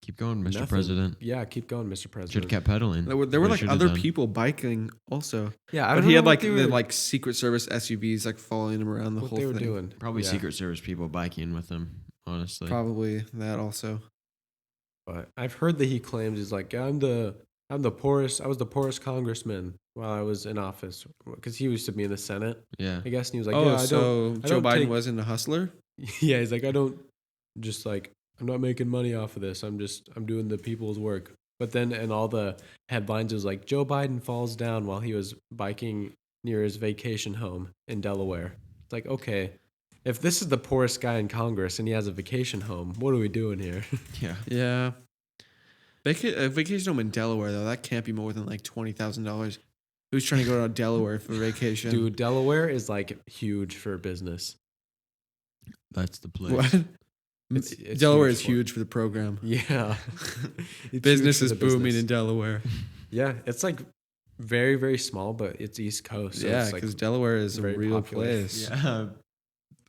Keep going, Mr. Nothing. President. Yeah, keep going, Mr. President. Should have kept pedaling. There were What he like should've other done. people biking also, Yeah, I but don't he know had what like they the were- like Secret Service SUVs like following him around the what whole they were thing. doing. Probably Yeah. Secret Service people biking with him, honestly. Probably that also. But I've heard that he claims he's like, I'm the poorest. I was the poorest congressman while I was in office because he used to be in the Senate, Yeah. I guess. And he was like, Oh, yeah, I so I Joe don't Biden take- wasn't a hustler? yeah, he's like, I don't just like, I'm not making money off of this. I'm doing the people's work. But then in all the headlines, it was like Joe Biden falls down while he was biking near his vacation home in Delaware. It's like, okay, if this is the poorest guy in Congress and he has a vacation home, what are we doing here? Yeah. Yeah. A vacation home in Delaware though, that can't be more than like $20,000. Who's trying to go to Delaware for vacation? Dude, Delaware is like huge for business. That's the place. What? It's Delaware huge is for- huge for the program. Yeah. It's Business huge is for the booming business. in Delaware. Yeah, it's like very, very small, but it's East Coast. So Yeah, it's like because Delaware is a very real popular. place. Yeah.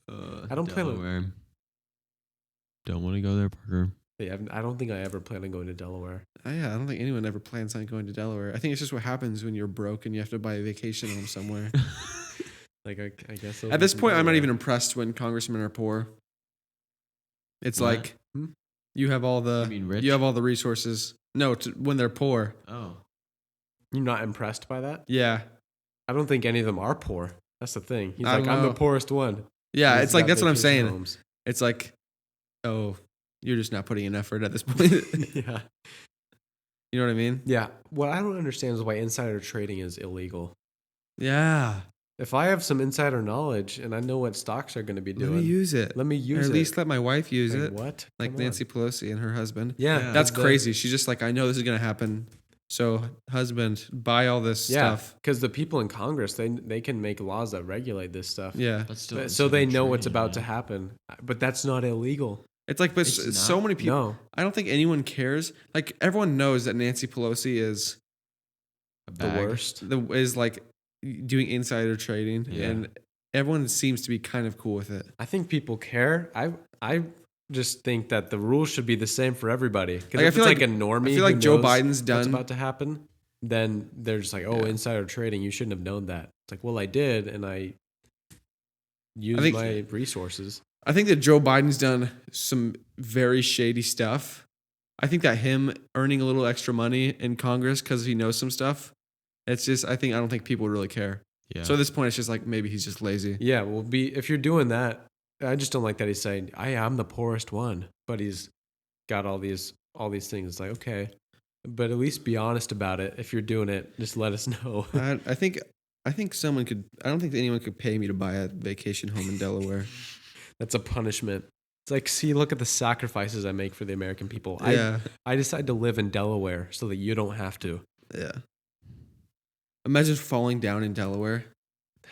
I don't plan on- Delaware. Don't want to go there, Parker. yeah, I don't think I ever plan on going to Delaware. Yeah, I don't think anyone ever plans on going to Delaware. I think it's just what happens when you're broke and you have to buy a vacation home somewhere. Like I guess At this point, I'm not even impressed when congressmen are poor. It's What? like you have all the You mean rich? you have all the resources. No, when they're poor. Oh. You're not impressed by that? Yeah, I don't think any of them are poor. That's the thing. He's I like, don't I'm the know. poorest one. yeah. He's It's like got that's what I'm vacation saying. homes. It's like, oh, you're just not putting in effort at this point. Yeah. You know what I mean? Yeah. What I don't understand is why insider trading is illegal. Yeah. If I have some insider knowledge and I know what stocks are going to be Let doing, me use it. let me Or use at it. least let my wife use Like, it. what? Like Come on. Nancy Pelosi and her husband. Yeah. Yeah. That's the- crazy. She's just like, I know this is gonna happen. So, husband, buy all this Yeah, stuff. because the people in Congress, they can make laws that regulate this stuff. Yeah. That's still So they insider know what's trading, about to man. happen. But that's not illegal. It's like, but It's so not? many people. No. I don't think anyone cares. Like everyone knows that Nancy Pelosi is A The bag. worst. is like doing insider trading, Yeah. and everyone seems to be kind of cool with it. I think people care. I just think that the rules should be the same for everybody. Because Like, I if feel it's like- like a normie, I feel like who Joe knows Biden's what's done. about to happen, then they're just like, oh, Yeah. insider trading. You shouldn't have known that. It's like, well, I did, and I used think- my resources. I think that Joe Biden's done some very shady stuff. I think that him earning a little extra money in Congress because he knows some stuff. It's just I don't think people really care. Yeah. So at this point, it's just like maybe he's just lazy. Yeah, well, if you're doing that, I just don't like that he's saying I am the poorest one, but he's got all these things. It's like, okay, but at least be honest about it. If you're doing it, just let us know. I think someone could. I don't think that anyone could pay me to buy a vacation home in Delaware. That's a punishment. It's like, see, look at the sacrifices I make for the American people. Yeah, I decide to live in Delaware so that you don't have to. yeah. Imagine falling down in Delaware.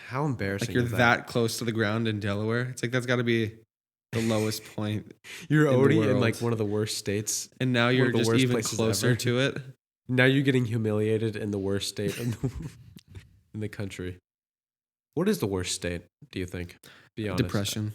How embarrassing! Like you're is that close to the ground in Delaware. It's like that's got to be the lowest point. You're in the already in world. like one of the worst states. And now One of you're the just worst even places closer ever. to it. Now you're getting humiliated in the worst state in the country. What is the worst state? Do you think? Be honest. Depression.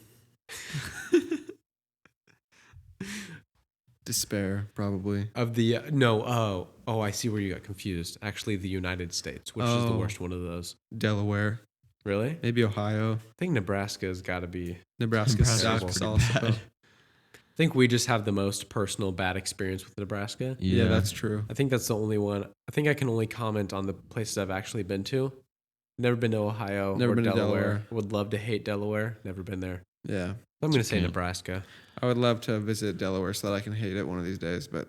Despair, probably. Of the no, oh, I see where you got confused. Actually, the United States, which is the Oh. worst one of those. Delaware. Really? Maybe Ohio. I think Nebraska's got to be. Nebraska Nebraska's sucks pretty also. bad. I think we just have the most personal bad experience with Nebraska. Yeah, that's true. I think that's the only one. I think I can only comment on the places I've actually been to. Never been to Ohio. Never or been to Delaware. Delaware. Would love to hate Delaware. Never been there. Yeah. I'm going to say okay. Nebraska. I would love to visit Delaware so that I can hate it one of these days. But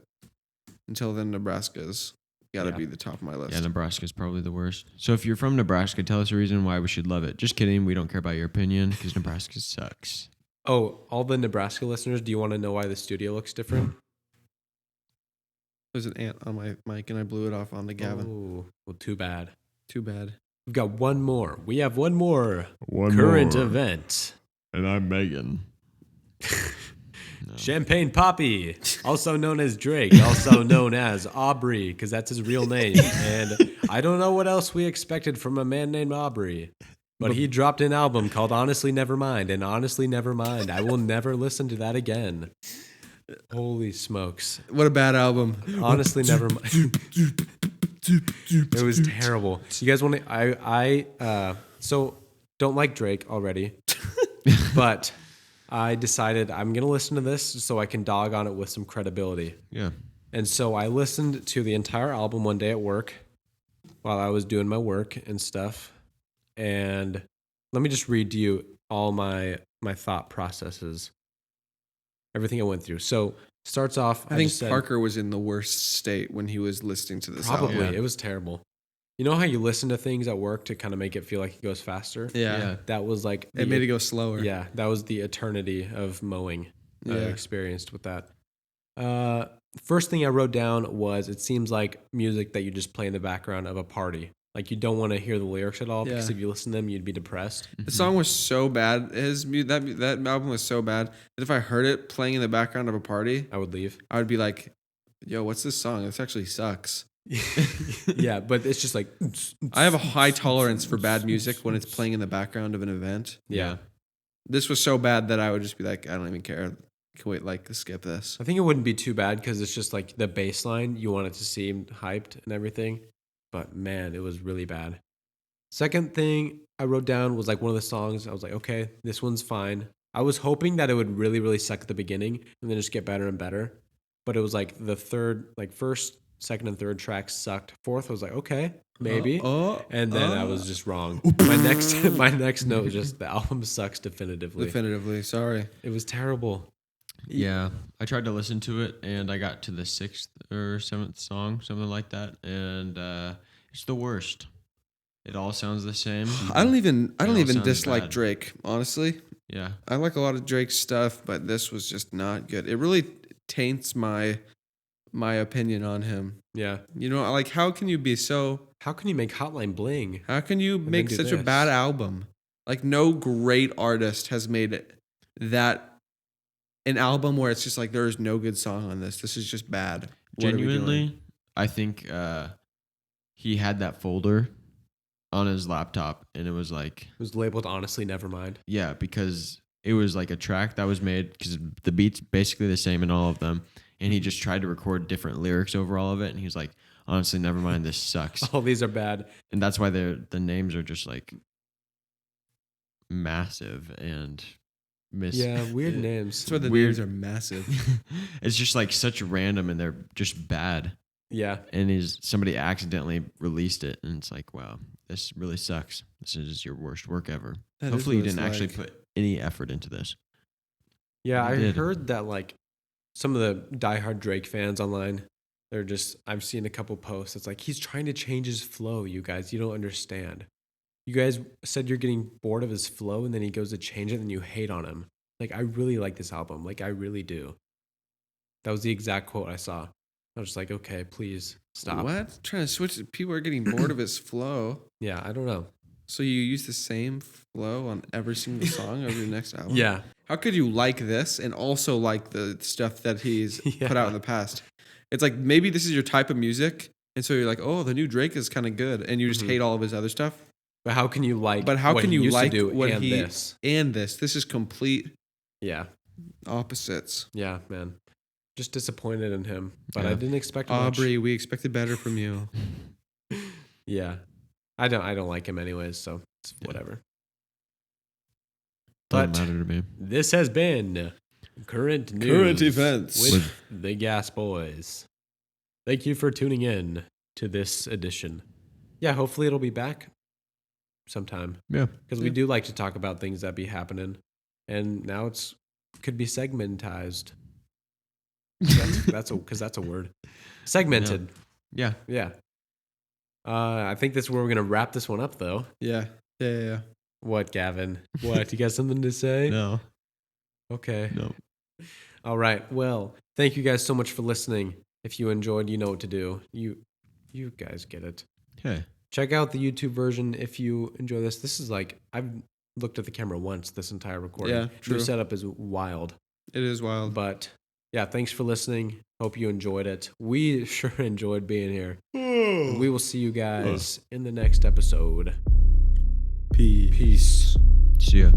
until then, Nebraska's got to be the top of my list. Yeah, Nebraska's probably the worst. So if you're from Nebraska, tell us a reason why we should love it. Just kidding. We don't care about your opinion because Nebraska sucks. Oh, all the Nebraska listeners, do you want to know why the studio looks different? There's an ant on my mic and I blew it off onto Gavin. Oh, well, too bad. Too bad. We've got one more. We have one more current event. And I'm Megan. Champagne Poppy, also known as Drake, also known as Aubrey, because that's his real name. And I don't know what else we expected from a man named Aubrey. But he dropped an album called Honestly Nevermind, and Honestly Nevermind, I will never listen to that again. Holy smokes. What a bad album. Honestly Nevermind. It was terrible. You guys want to, so don't like Drake already, but I decided I'm going to listen to this so I can dog on it with some credibility. Yeah. And so I listened to the entire album one day at work while I was doing my work and stuff. And let me just read to you all my thought processes, everything I went through. So starts off. I think Parker was in the worst state when he was listening to this album. Probably. It was terrible. You know how you listen to things at work to kind of make it feel like it goes faster? Yeah. That was like... It made it go slower. Yeah. That was the eternity of mowing I experienced with that. First thing I wrote down was it seems like music that you just play in the background of a party. Like you don't want to hear the lyrics at all because if you listen to them, you'd be depressed. The song was so bad. That album was so bad that if I heard it playing in the background of a party, I would leave. I would be like, yo, what's this song? This actually sucks. Yeah, but it's just like... I have a high tolerance for bad music when it's playing in the background of an event. Yeah. This was so bad that I would just be like, I don't even care. Can wait, skip this. I think it wouldn't be too bad because it's just like the bass line. You want it to seem hyped and everything. But man, it was really bad. Second thing I wrote down was like one of the songs. I was like, okay, this one's fine. I was hoping that it would really, really suck at the beginning and then just get better and better. But it was like the first, second, and third tracks sucked. Fourth was like, okay, maybe. And then I was just wrong. My next note was just the album sucks definitively. Definitively, sorry. It was terrible. Yeah, I tried to listen to it, and I got to the 6th or 7th song, something like that, and it's the worst. It all sounds the same. I don't even dislike bad. Drake, honestly. Yeah, I like a lot of Drake's stuff, but this was just not good. It really taints my opinion on him. Yeah. You know, like how can you make Bling? How can you make such a bad album? Like no great artist has made an album where it's just like there is no good song on this. This is just bad. Genuinely, I think he had that folder on his laptop, and it was like... It was labeled Honestly Nevermind. Yeah, because it was like a track that was made, because the beat's basically the same in all of them, and he just tried to record different lyrics over all of it, and he was like, honestly, never mind, this sucks. All these are bad. And that's why the names are just like massive and... weird names. That's why the names are massive. It's just like such random and they're just bad. Yeah. And somebody accidentally released it and it's like, wow, this really sucks. This is your worst work ever. Hopefully you didn't actually put any effort into this. Yeah, I heard that like some of the diehard Drake fans online, I've seen a couple posts. It's like, he's trying to change his flow, you guys. You don't understand. You guys said you're getting bored of his flow, and then he goes to change it, and you hate on him. Like, I really like this album. Like, I really do. That was the exact quote I saw. I was just like, okay, please stop. What? Trying to switch? People are getting bored of his flow. Yeah, I don't know. So you use the same flow on every single song of your next album? Yeah. How could you like this and also like the stuff that he's put out in the past? It's like maybe this is your type of music, and so you're like, oh, the new Drake is kind of good, and you just hate all of his other stuff. But how can you like? But how what can he you used like to do what and he this? and this? This is complete opposites. Yeah, man. Just disappointed in him, but I Yeah. didn't expect Aubrey, we expected better from you. much. Yeah, I don't like him anyways, so it's whatever. Doesn't But matter to me. this has been current news events with the Gas Boys. Thank you for tuning in to this edition. Yeah, hopefully it'll be back sometime Yeah. because we do like to talk about things that be happening, and now it's could be segmentized. That's a word. Segmented. Yeah. Yeah. I think that's where we're gonna wrap this one up, though. Yeah. What, Gavin? What? You got something to say? No. Okay. No. All right. Well, thank you guys so much for listening. If you enjoyed, you know what to do. You guys get it. Okay. Check out the YouTube version if you enjoy this. This is like, I've looked at the camera once this entire recording. Yeah, true. Your setup is wild. It is wild. But yeah, thanks for listening. Hope you enjoyed it. We sure enjoyed being here. And we will see you guys in the next episode. Peace. Peace. See ya.